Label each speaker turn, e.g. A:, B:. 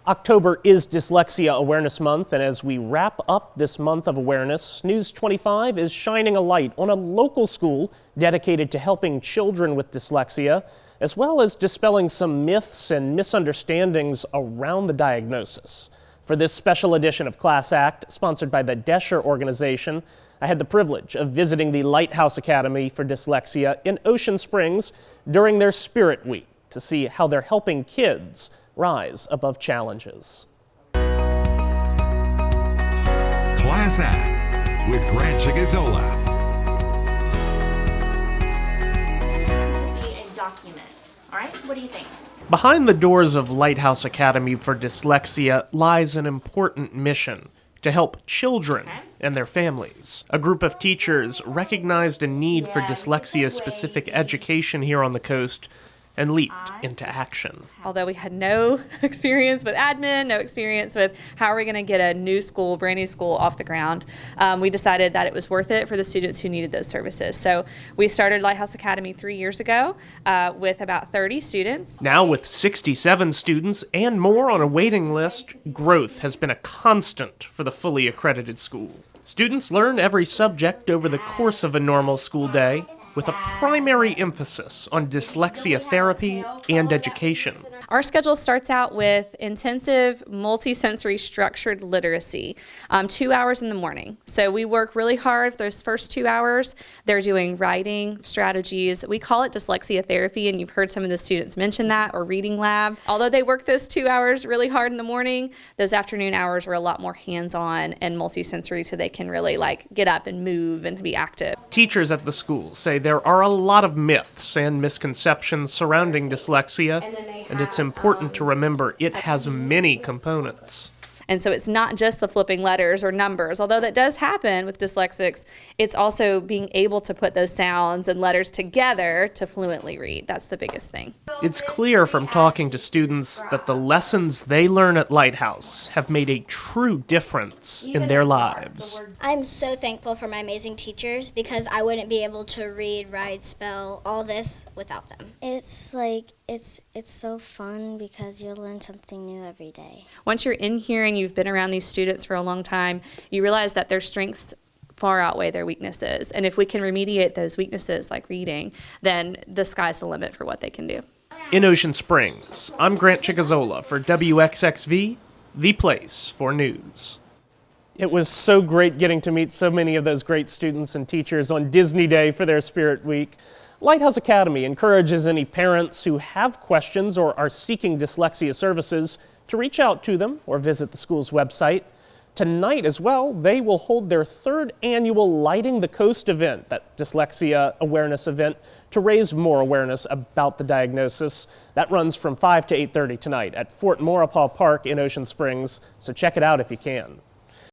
A: October is Dyslexia Awareness Month, and as we wrap up this month of awareness, News 25 is shining a light on a local school dedicated to helping children with dyslexia, as well as dispelling some myths and misunderstandings around the diagnosis. For this special edition of Class Act, sponsored by the Desher organization, I had the privilege of visiting the Lighthouse Academy for Dyslexia in Ocean Springs during their Spirit Week to see how they're helping kids rise above challenges.
B: Class Act with Grant Chigazola.
C: A document. All right, what do you think?
A: Behind the doors of Lighthouse Academy for Dyslexia lies an important mission to help children and their families. A group of teachers recognized a need for dyslexia-specific education here on the coast and leaped into action.
D: Although we had no experience with admin, no experience with how are we going to get a new school, brand new school off the ground, we decided that it was worth it for the students who needed those services. So we started Lighthouse Academy 3 years ago with about 30 students.
A: Now with 67 students and more on a waiting list, growth has been a constant for the fully accredited school. Students learn every subject over the course of a normal school day, with a primary emphasis on dyslexia therapy and education.
D: Our schedule starts out with intensive multisensory structured literacy, 2 hours in the morning. So we work really hard those first 2 hours. They're doing writing strategies. We call it dyslexia therapy, and you've heard some of the students mention that, or reading lab. Although they work those 2 hours really hard in the morning, those afternoon hours are a lot more hands-on and multisensory, so they can really get up and move and be active.
A: Teachers at the school say there are a lot of myths and misconceptions surrounding dyslexia, and it's important to remember it has many components.
D: And so it's not just the flipping letters or numbers, although that does happen with dyslexics. It's also being able to put those sounds and letters together to fluently read. That's the biggest thing.
A: It's clear from talking to students that the lessons they learn at Lighthouse have made a true difference in their lives.
E: I'm so thankful for my amazing teachers because I wouldn't be able to read, write, spell, all this without them.
F: It's so fun because you'll learn something new every day.
D: Once you're in here and you've been around these students for a long time, you realize that their strengths far outweigh their weaknesses. And if we can remediate those weaknesses like reading, then the sky's the limit for what they can do.
A: In Ocean Springs, I'm Grant Chigazola for WXXV, the place for news. It was so great getting to meet so many of those great students and teachers on Disney Day for their Spirit Week. Lighthouse Academy encourages any parents who have questions or are seeking dyslexia services to reach out to them or visit the school's website. Tonight as well, they will hold their third annual Lighting the Coast event, that dyslexia awareness event, to raise more awareness about the diagnosis. That runs from 5 to 8:30 tonight at Fort Maurepas Park in Ocean Springs, so check it out if you can.